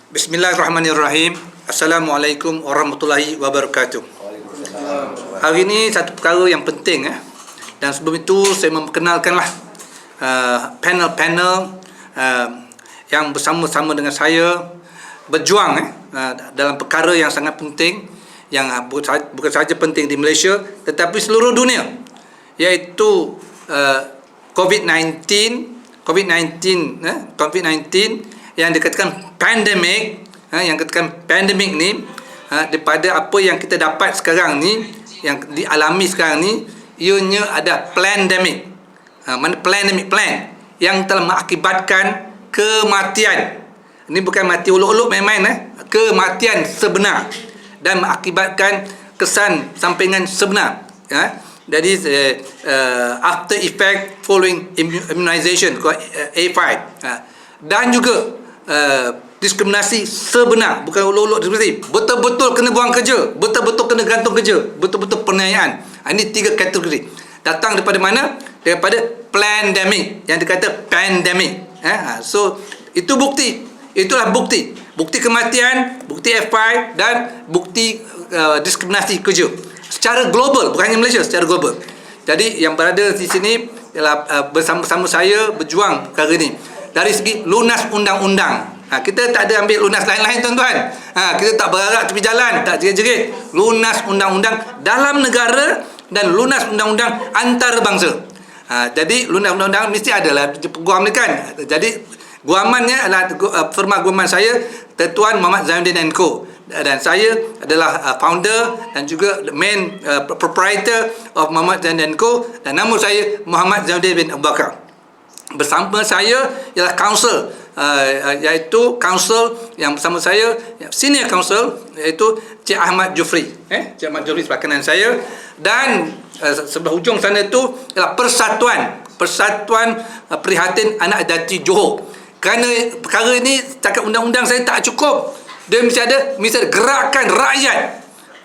Bismillahirrahmanirrahim. Assalamualaikum warahmatullahi wabarakatuh. Hari ini satu perkara yang penting dan sebelum itu saya memperkenalkanlah panel-panel yang bersama-sama dengan saya berjuang dalam perkara yang sangat penting, yang bukan sahaja penting di Malaysia tetapi seluruh dunia, iaitu COVID-19 yang dikatakan pandemik, yang dikatakan pandemik ni, daripada apa yang kita dapat sekarang ni, yang dialami sekarang ni, ianya ada pandemik. Mana pandemik plan yang telah mengakibatkan kematian. Ini bukan mati uluk-uluk main-main, kematian sebenar dan mengakibatkan kesan sampingan sebenar. Jadi after effect following immunization, A5, dan juga diskriminasi sebenar, bukan uluk-uluk diskriminasi, betul-betul kena buang kerja, betul-betul kena gantung kerja, betul-betul penganiayaan. Ini 3 kategori. Datang daripada mana? Daripada pandemik, yang dikata pandemik. So itu bukti, itulah bukti kematian, bukti F5 dan bukti diskriminasi kerja secara global, bukan hanya Malaysia, secara global. Jadi yang berada di sini ialah bersama-sama saya berjuang perkara ini dari segi lunas undang-undang. Kita tak ada ambil lunas lain-lain, tuan-tuan. Kita tak berarak tepi jalan, tak jerit-jerit. Lunas undang-undang dalam negara dan lunas undang-undang antarabangsa. Jadi lunas undang-undang mesti adalah guam ni kan. Jadi guamannya adalah firma guaman saya, Tuan Muhammad Zainuddin & Co. Dan saya adalah founder dan juga main proprietor of Muhammad Zainuddin & Co. Dan nama saya Muhammad Zainuddin bin Abu Bakar. Bersama saya ialah counsel, iaitu counsel yang bersama saya, senior counsel, iaitu Cik Ahmad Jufri. Cik Ahmad Jufri sebelah kanan saya. Dan sebelah hujung sana itu ialah Persatuan Prihatin Anak Jati Johor. Kerana perkara ini cakap undang-undang saya tak cukup. Dia mesti ada gerakan rakyat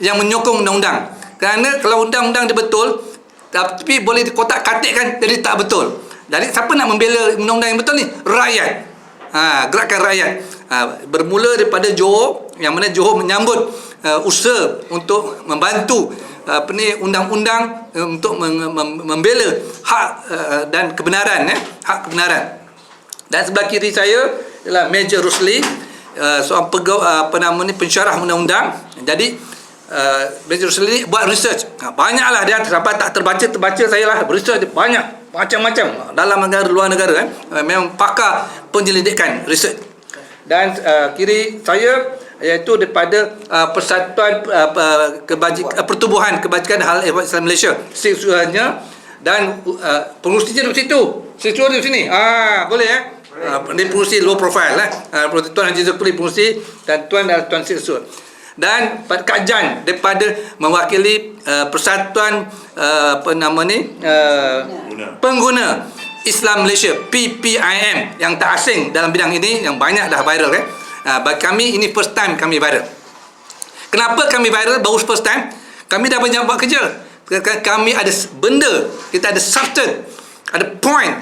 yang menyokong undang-undang. Kerana kalau undang-undang dia betul, tapi boleh dikotak-katikkan jadi tak betul. Jadi siapa nak membela undang-undang yang betul ni? Rakyat. Gerakan rakyat. Bermula daripada Johor, yang mana Johor menyambut usaha untuk membantu undang-undang untuk membela hak dan kebenaran, hak kebenaran. Dan sebelah kiri saya ialah Major Rusli, seorang pensyarah undang-undang. Jadi Major Rusli buat research. Banyaklah dia, sampai tak terbaca saya lah. Research dia banyak, macam-macam, dalam negara, luar negara. Memang pakar penyelidikan research. Dan kiri saya iaitu daripada Persatuan Pertubuhan Kebajikan Hal Ehwal Islam Malaysia, seksualnya. Dan pengurusinya di situ, seksual di sini. Boleh dia pengurusi low profile Tuan Haji Zulkifli pengurusi, dan Tuan adalah Tuan seksual. Dan Kak Jan daripada mewakili Persatuan Pengguna Islam Malaysia, PPIM, yang tak asing dalam bidang ini, yang banyak dah viral. Bagi kami ini first time kami viral. Kenapa kami viral? Baru first time. Kami dah banyak buat kerja. Kami ada benda, kita ada substance, ada point,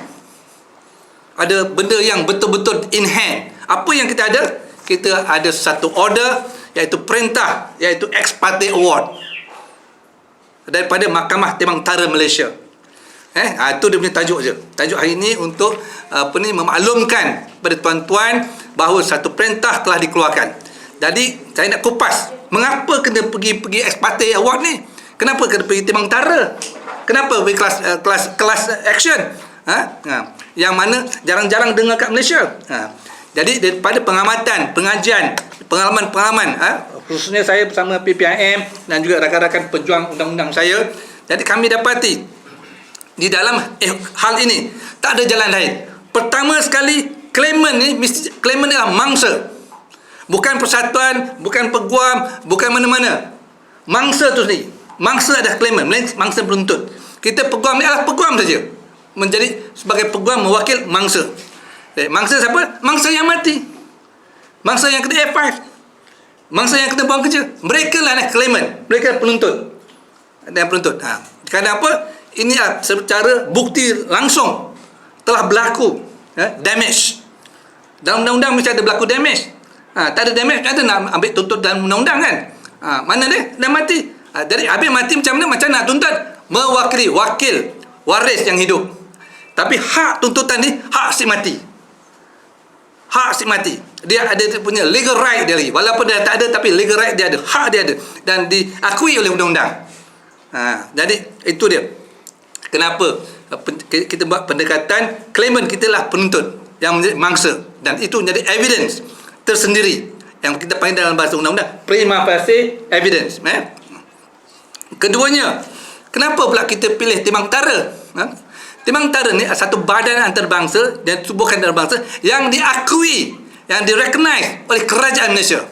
ada benda yang betul-betul in hand. Apa yang kita ada? Kita ada satu order, iaitu perintah, iaitu ex parte award daripada Mahkamah Timbang Tara Malaysia. Itu dia punya tajuk je. Tajuk hari ini untuk memaklumkan kepada tuan-tuan bahawa satu perintah telah dikeluarkan. Jadi saya nak kupas, mengapa kena pergi ex parte award ni? Kenapa kena pergi Timbang Tara? Kenapa pergi kelas action? Yang mana jarang-jarang dengar kat Malaysia. Jadi daripada pengamatan, pengajian, pengalaman-pengalaman, khususnya saya bersama PPIM dan juga rakan-rakan pejuang undang-undang saya, jadi kami dapati di dalam hal ini tak ada jalan lain. Pertama sekali, claimant ni adalah mangsa. Bukan persatuan, bukan peguam, bukan mana-mana. Mangsa tu sendiri. Mangsa adalah claimant, mangsa penuntut. Kita peguam ni adalah peguam saja, menjadi sebagai peguam mewakil mangsa. Mangsa siapa? Mangsa yang mati, mangsa yang kena F5, mangsa yang kena buang kerja. Mereka lah claimant, mereka penuntut dan penuntut. Kerana apa? Ini secara bukti langsung telah berlaku damage. Dalam undang-undang mesti ada berlaku damage. Tak ada damage, ada nak ambil tuntut dalam undang-undang kan. Mana dia? Dah mati. Jadi habis mati macam mana? Macam nak tuntut? Mewakili wakil waris yang hidup. Tapi hak tuntutan ni hak si mati. Hak si mati. Dia ada punya legal right dia lagi. Walaupun dia tak ada, tapi legal right dia ada. Hak dia ada. Dan diakui oleh undang-undang. Jadi itu dia. Kenapa kita buat pendekatan claimant kita lah penuntut yang menjadi mangsa. Dan itu menjadi evidence tersendiri yang kita panggil dalam bahasa undang-undang prima facie evidence. Keduanya, kenapa pula kita pilih Timbang Tara? Timbang Tara ni satu badan antarabangsa dan tubuhkan antarabangsa yang diakui, yang direcognize oleh kerajaan Malaysia.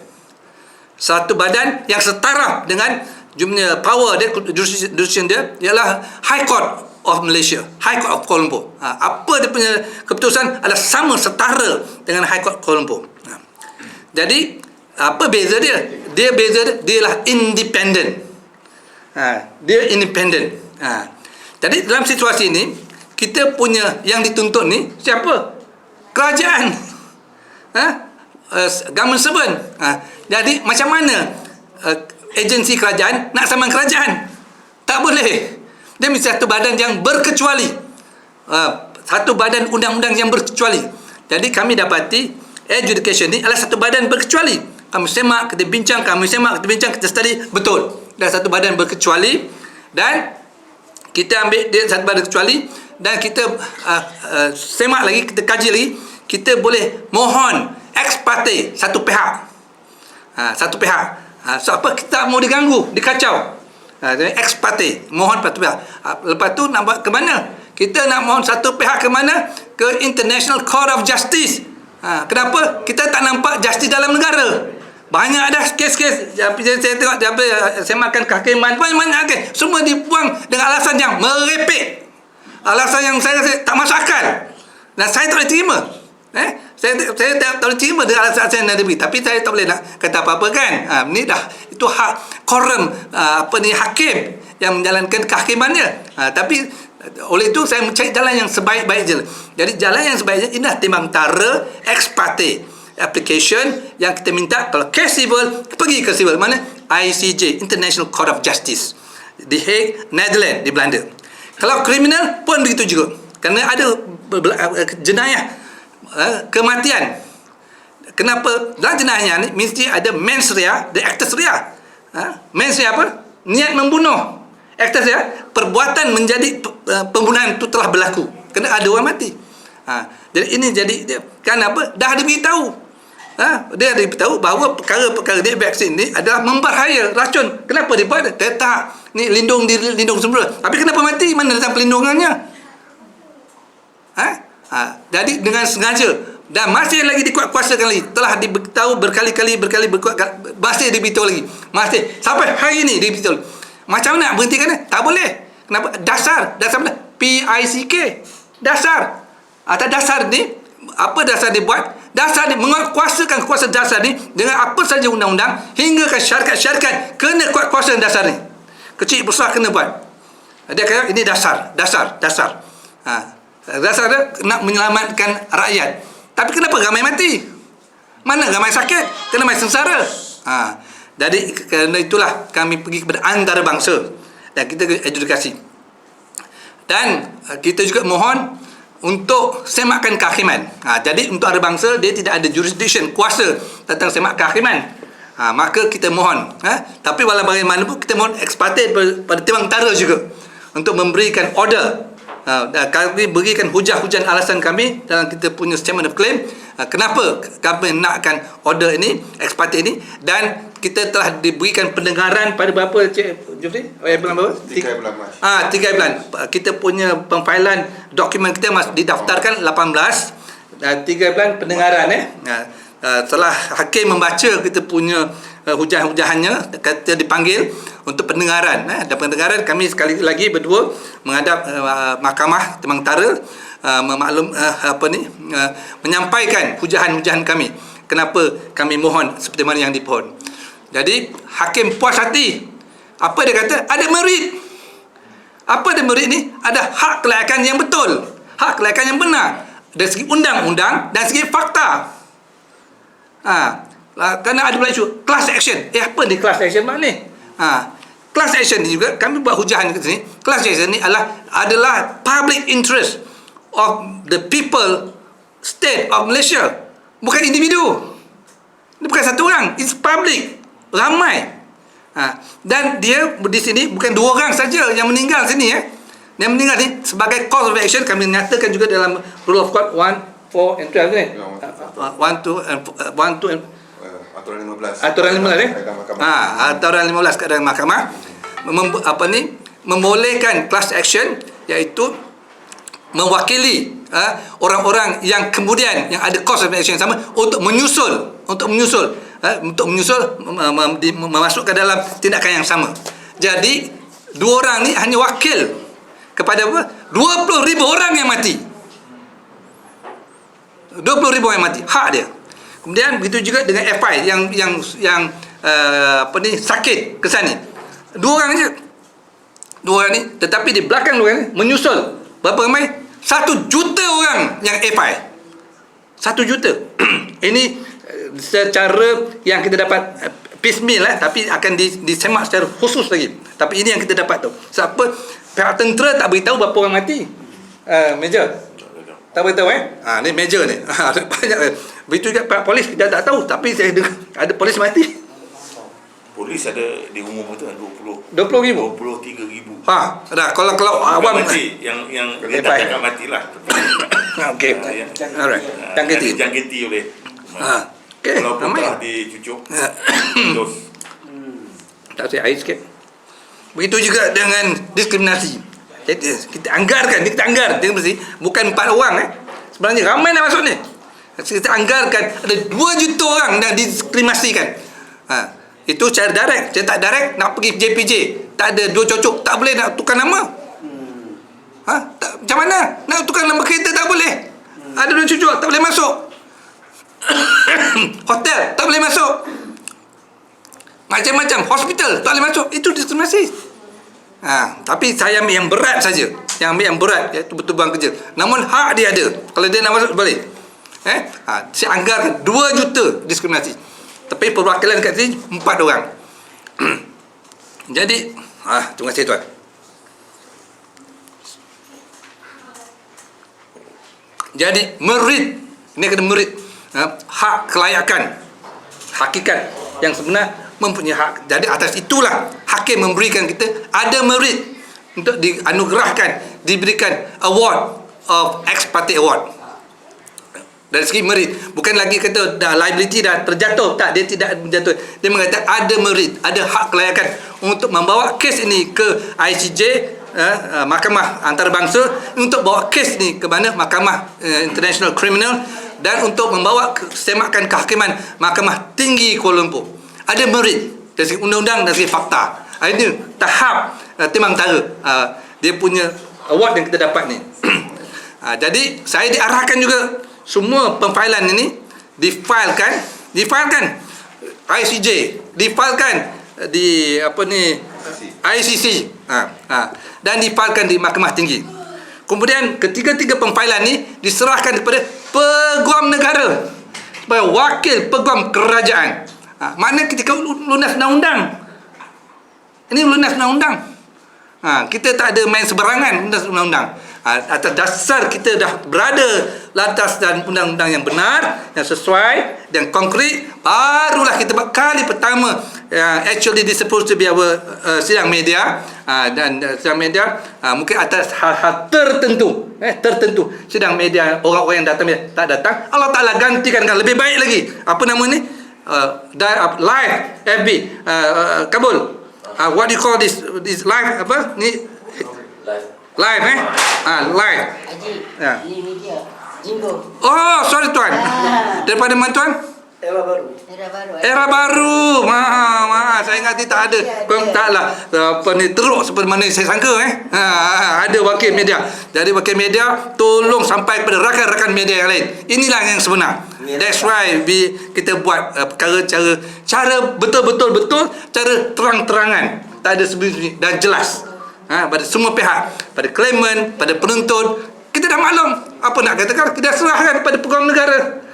Satu badan yang setara dengan jumlah power dia, jurisdiction dia ialah High Court of Malaysia, High Court of Kuala Lumpur. Apa dia punya keputusan adalah sama, setara dengan High Court Kuala Lumpur. Jadi apa beza dia? Dia ialah independent. Dia independent. Jadi dalam situasi ini kita punya yang dituntut ni siapa? Kerajaan. Government servant. Jadi macam mana agensi kerajaan nak samakan kerajaan? Tak boleh. Dia mesti satu badan yang berkecuali. Satu badan undang-undang yang berkecuali. Jadi kami dapati adjudication ni adalah satu badan berkecuali. Kami semak, kita bincang, kita study, betul. Dan satu badan berkecuali dan kita ambil dia satu badan berkecuali dan kita semak lagi, kita kaji lagi, kita boleh mohon ex parte satu pihak. Satu pihak. So apa kita mau diganggu, dikacau. Ex parte, mohon satu pihak. Lepas tu nak buat ke mana? Kita nak mohon satu pihak ke mana? Ke International Court of Justice. Kenapa? Kita tak nampak justice dalam negara. Banyak ada kes-kes saya tengok saya makan kehakiman banyak kes semua dibuang dengan alasan yang merepek, alasan yang saya rasa tak masuk akal dan saya tak boleh terima. Saya tak boleh terima dengan alasan yang diberi, tapi saya tak boleh nak kata apa-apa kan. Ni dah itu hak quorum hakim yang menjalankan kehakimannya. Tapi oleh itu saya mencari jalan yang sebaik-baik je. Jadi jalan yang sebaik je inilah Timbang Tara ex parte application yang kita minta. Kalau kes civil, pergi ke civil mana? ICJ, International Court of Justice, di Hague, Netherlands, di Belanda. Kalau kriminal pun begitu juga. Kerana ada jenayah kematian. Kenapa? Dalam jenayah ni mesti ada mens rea dan actus rea. Mens rea apa? Niat membunuh. Actus rea, perbuatan menjadi pembunuhan itu telah berlaku. Kena ada orang mati. Jadi ini jadi kan apa? Dah diberitahu. Dia diberitahu bahawa perkara-perkara dia vaksin ni adalah membahaya, racun. Kenapa dibuat? Tak. Ni lindung semula. Tapi kenapa mati? Mana datang pelindungannya? Jadi dengan sengaja dan masih lagi dikuat-kuasakan lagi. Telah diberitahu berkali-kali masih diberitahu lagi. Masih sampai hari ini diberitahu. Macam mana nak berhentikan dia? Tak boleh. Kenapa? Dasar mana? PICK. Dasar. Atas dasar ni, apa dasar dia buat? Dasar ni menguatkuasakan kuasa dasar ni dengan apa saja undang-undang hingga ke syarikat-syarikat kena kuat kuasa dasar ni. Kecil besar kena buat. Dia kata ini dasar. Dasar dia nak menyelamatkan rakyat. Tapi kenapa ramai mati? Mana ramai sakit? Kena ramai sengsara. Jadi kerana itulah kami pergi kepada antarabangsa dan kita edukasi. Dan kita juga mohon untuk semakkan kehakiman. Jadi untuk antarabangsa dia tidak ada jurisdiction, kuasa tentang semak kehakiman. Maka kita mohon. Tapi walau bagaimanapun kita mohon ex parte pada Timbang Tara juga untuk memberikan order. Kami berikan hujah-hujah alasan kami dalam kita punya statement of claim. Kenapa kami nakkan order ini, ex parte ini, dan kita telah diberikan pendengaran pada berapa Cik Jufri? Bulan berapa? 3 bulan Mac. 3 bulan. Kita punya pemfailan dokumen kita masih didaftarkan 18 dan 3 bulan pendengaran setelah hakim membaca kita punya hujah-hujahannya, kita dipanggil untuk pendengaran. Dan pendengaran kami sekali lagi berdua menghadap mahkamah Timbang Tara menyampaikan hujahan-hujahan kami. Kenapa kami mohon seperti mana yang dipohon. Jadi hakim puas hati. Apa dia kata? Ada merit. Apa dia merit ni? Ada hak kelayakan yang betul, hak kelayakan yang benar dari segi undang-undang dan segi fakta. Kerana ada pula isu class action. Apa ni class action makna? Class action ni juga kami buat hujahan kat sini. Class action ni adalah public interest of the people state of Malaysia, bukan individu. Ini bukan satu orang, it's public, ramai. Dan dia di sini bukan 2 orang saja yang meninggal sini Yang meninggal ni sebagai cause of action kami nyatakan juga dalam rule of court 1, 4 and 12 ni. 1, 2 and Aturan 15. Aturan 15 Aturan 15 keadaan mahkamah membolehkan class action, iaitu mewakili orang-orang yang kemudian yang ada cause of action yang sama untuk menyusul memasukkan dalam tindakan yang sama. Jadi 2 orang ni hanya wakil kepada 20,000 orang yang mati. 20,000 orang yang mati, hak dia. Kemudian begitu juga dengan FI yang sakit kesan ni. 2 orang je. 2 orang ni, tetapi di belakang 2 orang ni menyusul berapa ramai? 1 juta orang yang FI. 1 juta. Ini secara yang kita dapat piecemeal tapi akan disemak secara khusus lagi. Tapi ini yang kita dapat tu. Siapa pihak tentera tak beritahu berapa orang mati. Major tak beritahu ni major ni. Banyak. Begitu juga pihak polis kita tak tahu, tapi saya dengar ada polis mati. Polis ada di umum itu 20,000. 23,000. Dah kalau awam mati yang dia tak cakap matilah. Okey. Alright. Jangkiti oleh. Okey. Kalau pun dicucuk. Dos. Tak saya air sikit. Begitu juga dengan diskriminasi. Jadi kita anggarkan, dia mesti bukan 4 orang sebenarnya ramai nak masuk ni. Kita anggarkan ada 2 juta orang nak diskriminasikan. Itu cara direct. Cara tak direct, nak pergi JPJ tak ada 2 cocok, tak boleh nak tukar nama. Macam mana nak tukar nama kereta? Tak boleh. Ada 2 cocok, tak boleh masuk. Hotel tak boleh masuk. Macam-macam hospital tak boleh masuk. Itu diskriminasi. Tapi saya ambil yang berat saja. Yang ambil yang berat, iaitu betul bang kerja. Namun hak dia ada. Kalau dia nak masuk boleh. Saya anggarkan 2 juta diskriminasi. Tapi perwakilan kat sini 4 orang. Jadi terima kasih tuan. Jadi merit, ini kena merit. Hak kelayakan, hakikat yang sebenar mempunyai hak. Jadi atas itulah hakim memberikan kita ada merit untuk dianugerahkan, diberikan award of ex parte award. Dari segi merit, bukan lagi kata dah liability dah terjatuh, tak, dia tidak menjatuh. Dia mengatakan ada merit, ada hak kelayakan untuk membawa kes ini ke ICJ, Mahkamah Antarabangsa, untuk bawa kes ni ke mana Mahkamah International Criminal, dan untuk membawa semakan kehakiman Mahkamah Tinggi Kuala Lumpur. Ada merit dari segi undang-undang, dari segi fakta. Ini tahap Timang Tara dia punya award yang kita dapat ni. Jadi saya diarahkan juga semua pemfailan ini difailkan ICJ, difailkan di ICC, dan difailkan di Mahkamah Tinggi. Kemudian ketiga-tiga pemfailan ni diserahkan kepada Peguam Negara sebagai wakil Peguam Kerajaan. Mana ketika lunas undang-undang. Ini lunas undang-undang. Kita tak ada main seberangan lunas undang-undang. Atas dasar kita dah berada lantas dan undang-undang yang benar, yang sesuai dan konkret, barulah kita buat kali pertama actually this supposed to be our sidang media, dan sidang media mungkin atas hal-hal tertentu sidang media, orang-orang yang datang tak datang, Allah Ta'ala gantikan dengan lebih baik lagi. Apa nama ni? Live FB Kabul, what do you call this live apa ni? Live live. Haji, ini media. Jingo. Oh, sorry tuan. Daripada mana tuan? Era baru. Era baru. Saya ingat tak ada. Kau taklah apa ni teruk seperti mana saya sangka ada wakil media. Jadi wakil media tolong sampai kepada rakan-rakan media yang lain. Inilah yang sebenar. That's why kita buat perkara cara betul-betul cara terang-terangan. Tak ada sembunyi-sembunyi dan jelas. Pada semua pihak, pada claimant, pada penuntut, kita dah maklum apa nak katakan, kita serahkan kepada Peguam Negara.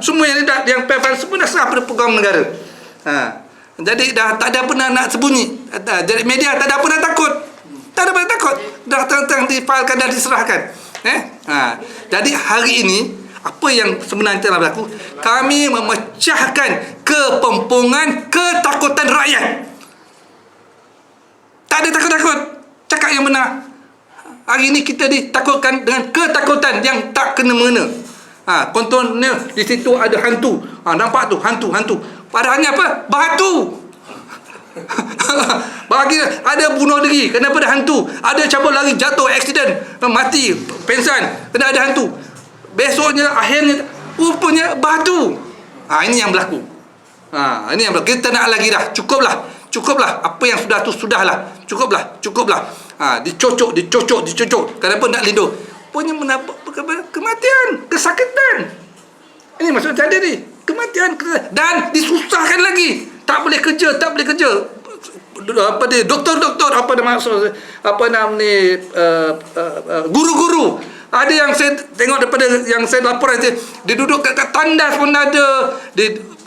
Semua yang PFL semua dah serah pada peguam negara. Jadi dah tak ada pernah nak sembunyi. Jadi media tak ada pernah takut. Tak ada pernah takut. Dah terang-terang difailkan dan diserahkan. Jadi hari ini apa yang sebenarnya telah berlaku, kami memecahkan kepempungan ketakutan rakyat. Tak ada takut-takut. Cakap yang benar. Hari ini kita ditakutkan dengan ketakutan yang tak kena-mengena. Contohnya di situ ada hantu. Nampak tu hantu. Padahalnya apa? Batu. Bagi ada bunuh diri kena pada hantu. Ada cabut lari jatuh aksiden mati pensan kena ada hantu. Besoknya akhirnya rupanya batu. Ini yang berlaku. Ini yang berlaku. Kita nak lagi dah. Cukuplah. Apa yang sudah tu sudahlah. Cukuplah. Dicocok. Kenapa nak lindung? Punya mendapat kematian, kesakitan. Ini maksud saya ni. Kematian dan disusahkan lagi. Tak boleh kerja. Apa dia? Doktor, apa nama maksud? Apa nama ni? Guru-guru. Ada yang saya tengok daripada yang saya laporan, dia duduk kat tandas pun ada.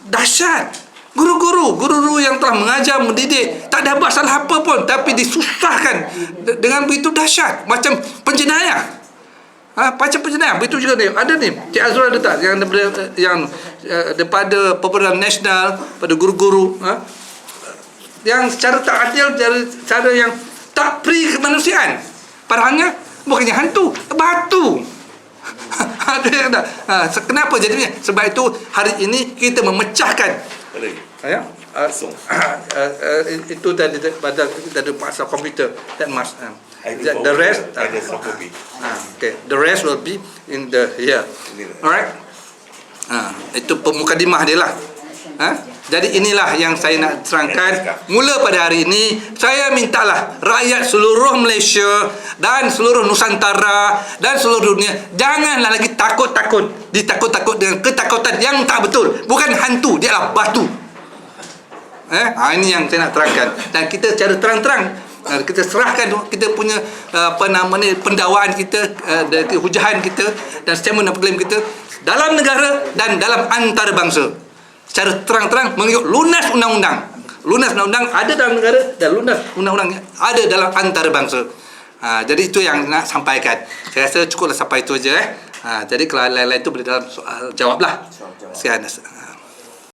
Dahsyat. Guru-guru yang telah mengajar, mendidik, tak ada buat salah apa pun, tapi disusahkan dengan begitu dahsyat, macam penjenayah. Macam penjenayah. Begitu juga ni. Ada ni, Cik Azrul ada tak yang daripada program nasional pada guru-guru, yang secara tak adil, cara yang tak pri kemanusiaan. Padahalnya bukannya hantu, batu. Ada yang tak. Kenapa jadinya? Sebab itu hari ini kita memecahkan. Itu tadi pada pasal komputer that must the rest okay, the rest will be in the here. Alright. Itu mukadimah dia lah. Jadi inilah yang saya nak terangkan. Mula pada hari ini saya mintalah rakyat seluruh Malaysia dan seluruh Nusantara dan seluruh dunia, janganlah lagi ditakut-takut dengan ketakutan yang tak betul. Bukan hantu, dia adalah batu. Ini yang saya nak terangkan. Dan kita secara terang-terang kita serahkan kita punya pendakwaan kita, hujahan kita dan statement dan program kita dalam negara dan dalam antarabangsa. Secara terang-terang mengikut lunas undang-undang. Lunas undang-undang ada dalam negara dan lunas undang-undang ada dalam antarabangsa. Jadi itu yang nak sampaikan. Saya rasa cukuplah sampai itu aja. Jadi kalau lain-lain itu boleh dalam soal jawablah. Sekian.